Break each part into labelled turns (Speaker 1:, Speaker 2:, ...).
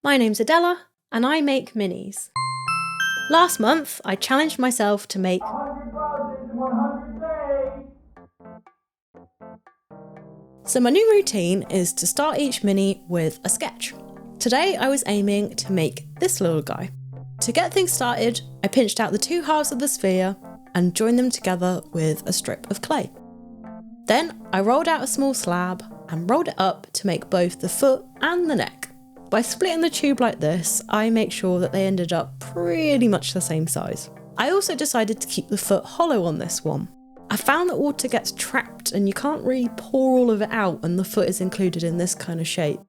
Speaker 1: My name's Adela, and I make minis. Last month, I challenged myself to make
Speaker 2: 100 vases in 100 days.
Speaker 1: So my new routine is to start each mini with a sketch. Today I was aiming to make this little guy. To get things started, I pinched out the two halves of the sphere and joined them together with a strip of clay. Then I rolled out a small slab and rolled it up to make both the foot and the neck. By splitting the tube like this, I make sure that they ended up pretty much the same size. I also decided to keep the foot hollow on this one. I found that water gets trapped and you can't really pour all of it out when the foot is included in this kind of shape.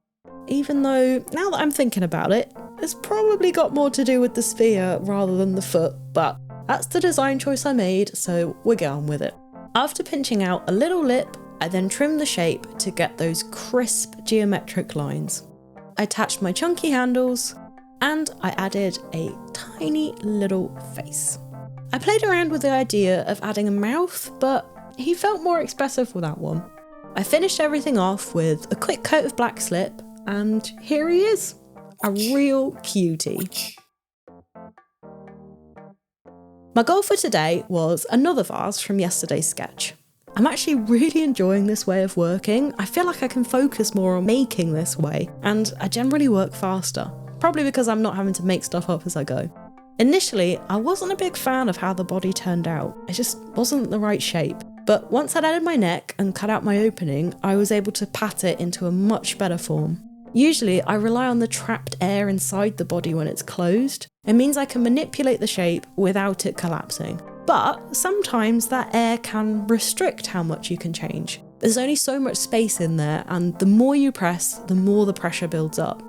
Speaker 1: Even though, now that I'm thinking about it, it's probably got more to do with the sphere rather than the foot, but that's the design choice I made, so we're going with it. After pinching out a little lip, I then trimmed the shape to get those crisp geometric lines. I attached my chunky handles and I added a tiny little face. I played around with the idea of adding a mouth, but he felt more expressive with that one. I finished everything off with a quick coat of black slip, and here he is, a real cutie. My goal for today was another vase from yesterday's sketch. I'm actually really enjoying this way of working. I feel like I can focus more on making this way, and I generally work faster, probably because I'm not having to make stuff up as I go. Initially, I wasn't a big fan of how the body turned out. It just wasn't the right shape. But once I'd added my neck and cut out my opening, I was able to pat it into a much better form. Usually, I rely on the trapped air inside the body when it's closed. It means I can manipulate the shape without it collapsing. But sometimes that air can restrict how much you can change. There's only so much space in there, and the more you press, the more the pressure builds up.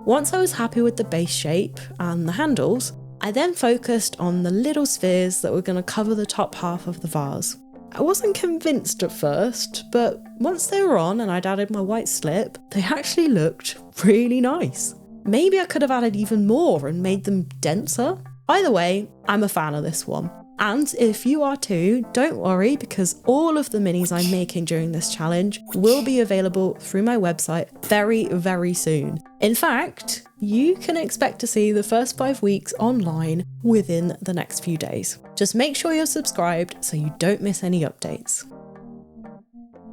Speaker 1: Once I was happy with the base shape and the handles, I then focused on the little spheres that were going to cover the top half of the vase. I wasn't convinced at first, but once they were on and I'd added my white slip, they actually looked really nice. Maybe I could have added even more and made them denser. Either way, I'm a fan of this one. And if you are too, don't worry, because all of the minis I'm making during this challenge will be available through my website very, very soon. In fact, you can expect to see the first 5 weeks online within the next few days. Just make sure you're subscribed so you don't miss any updates.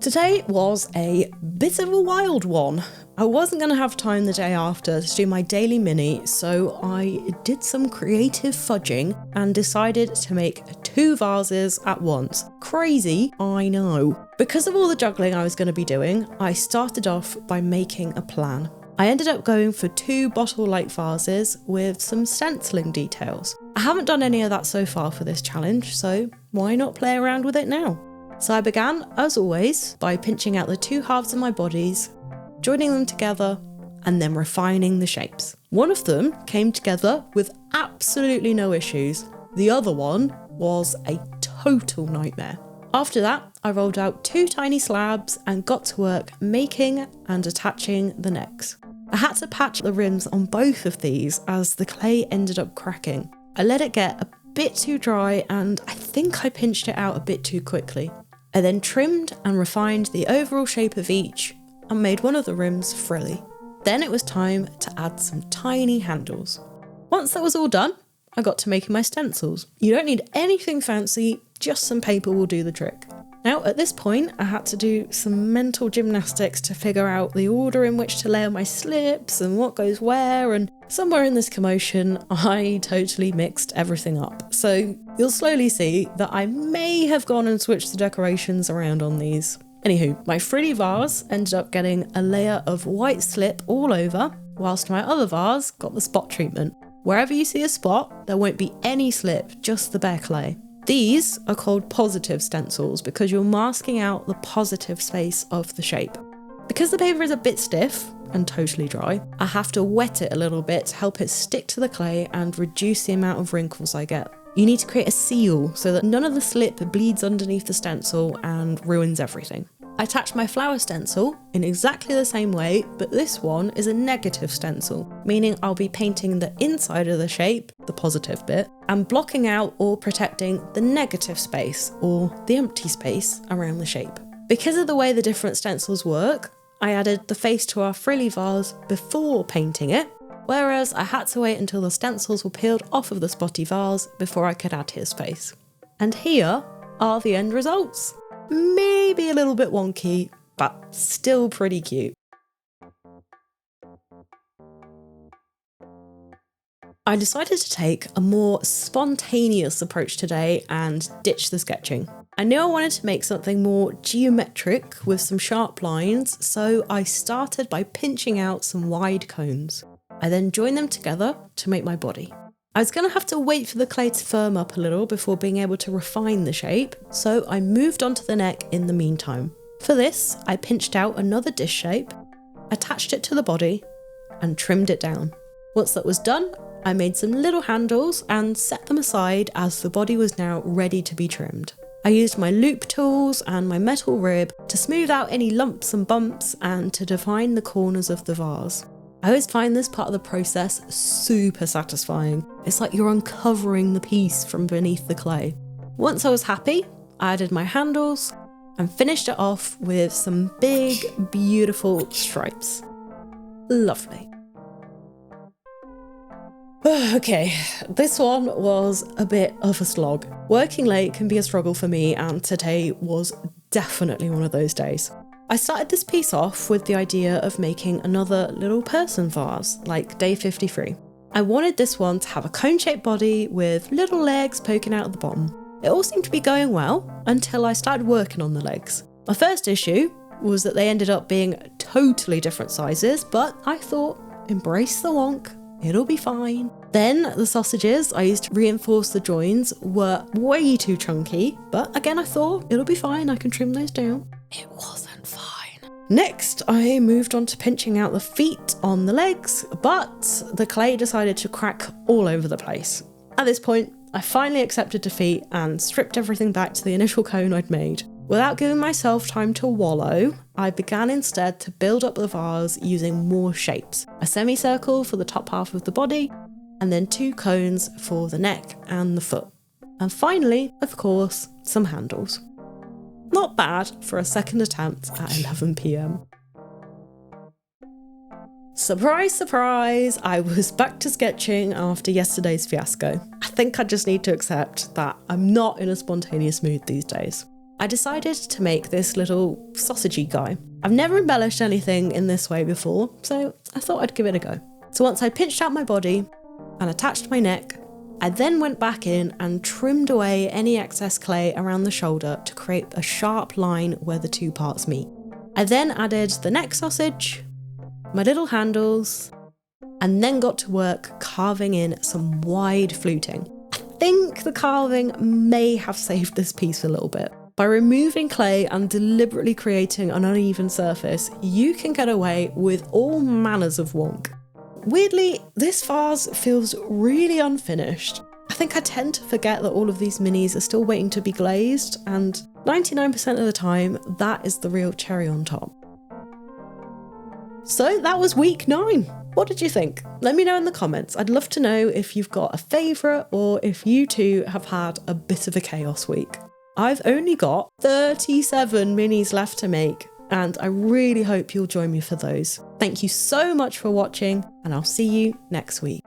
Speaker 1: Today was a bit of a wild one. I wasn't going to have time the day after to do my daily mini, so I did some creative fudging and decided to make 2 vases at once. Crazy, I know. Because of all the juggling I was going to be doing, I started off by making a plan. I ended up going for 2 bottle-like vases with some stenciling details. I haven't done any of that so far for this challenge, so why not play around with it now? So I began, as always, by pinching out the 2 halves of my bodies, joining them together, and then refining the shapes. One of them came together with absolutely no issues. The other one was a total nightmare. After that, I rolled out 2 tiny slabs and got to work making and attaching the necks. I had to patch the rims on both of these as the clay ended up cracking. I let it get a bit too dry and I think I pinched it out a bit too quickly. I then trimmed and refined the overall shape of each and made one of the rims frilly. Then it was time to add some tiny handles. Once that was all done, I got to making my stencils. You don't need anything fancy, just some paper will do the trick. Now at this point, I had to do some mental gymnastics to figure out the order in which to layer my slips and what goes where, and somewhere in this commotion, I totally mixed everything up. So you'll slowly see that I may have gone and switched the decorations around on these. Anywho, my frilly vase ended up getting a layer of white slip all over, whilst my other vase got the spot treatment. Wherever you see a spot, there won't be any slip, just the bare clay. These are called positive stencils because you're masking out the positive space of the shape. Because the paper is a bit stiff and totally dry, I have to wet it a little bit to help it stick to the clay and reduce the amount of wrinkles I get. You need to create a seal so that none of the slip bleeds underneath the stencil and ruins everything. I attached my flower stencil in exactly the same way, but this one is a negative stencil, meaning I'll be painting the inside of the shape, the positive bit, and blocking out or protecting the negative space, or the empty space around the shape. Because of the way the different stencils work, I added the face to our frilly vase before painting it, whereas I had to wait until the stencils were peeled off of the spotty vase before I could add his face. And here are the end results. Maybe a little bit wonky, but still pretty cute. I decided to take a more spontaneous approach today and ditch the sketching. I knew I wanted to make something more geometric with some sharp lines, so I started by pinching out some wide cones. I then joined them together to make my body. I was going to have to wait for the clay to firm up a little before being able to refine the shape, so I moved on to the neck in the meantime. For this, I pinched out another dish shape, attached it to the body, and trimmed it down. Once that was done, I made some little handles and set them aside as the body was now ready to be trimmed. I used my loop tools and my metal rib to smooth out any lumps and bumps and to define the corners of the vase. I always find this part of the process super satisfying. It's like you're uncovering the piece from beneath the clay. Once I was happy, I added my handles and finished it off with some big, beautiful stripes. Lovely. Okay, this one was a bit of a slog. Working late can be a struggle for me, and today was definitely one of those days. I started this piece off with the idea of making another little person vase, like day 53. I wanted this one to have a cone-shaped body with little legs poking out at the bottom. It all seemed to be going well until I started working on the legs. My first issue was that they ended up being totally different sizes, but I thought, embrace the wonk. It'll be fine. Then the sausages I used to reinforce the joins were way too chunky, but again I thought it'll be fine, I can trim those down. It wasn't fine. Next I moved on to pinching out the feet on the legs, but the clay decided to crack all over the place. At this point I finally accepted defeat and stripped everything back to the initial cone I'd made. Without giving myself time to wallow, I began instead to build up the vase using more shapes. A semicircle for the top half of the body, and then 2 cones for the neck and the foot. And finally, of course, some handles. Not bad for a second attempt at 11 PM. Surprise, surprise, I was back to sketching after yesterday's fiasco. I think I just need to accept that I'm not in a spontaneous mood these days. I decided to make this little sausagey guy. I've never embellished anything in this way before, so I thought I'd give it a go. So once I pinched out my body and attached my neck, I then went back in and trimmed away any excess clay around the shoulder to create a sharp line where the 2 parts meet. I then added the neck sausage, my little handles, and then got to work carving in some wide fluting. I think the carving may have saved this piece a little bit. By removing clay and deliberately creating an uneven surface, you can get away with all manners of wonk. Weirdly, this vase feels really unfinished. I think I tend to forget that all of these minis are still waiting to be glazed, and 99% of the time, that is the real cherry on top. So that was week 9. What did you think? Let me know in the comments. I'd love to know if you've got a favourite or if you too have had a bit of a chaos week. I've only got 37 minis left to make, and I really hope you'll join me for those. Thank you so much for watching, and I'll see you next week.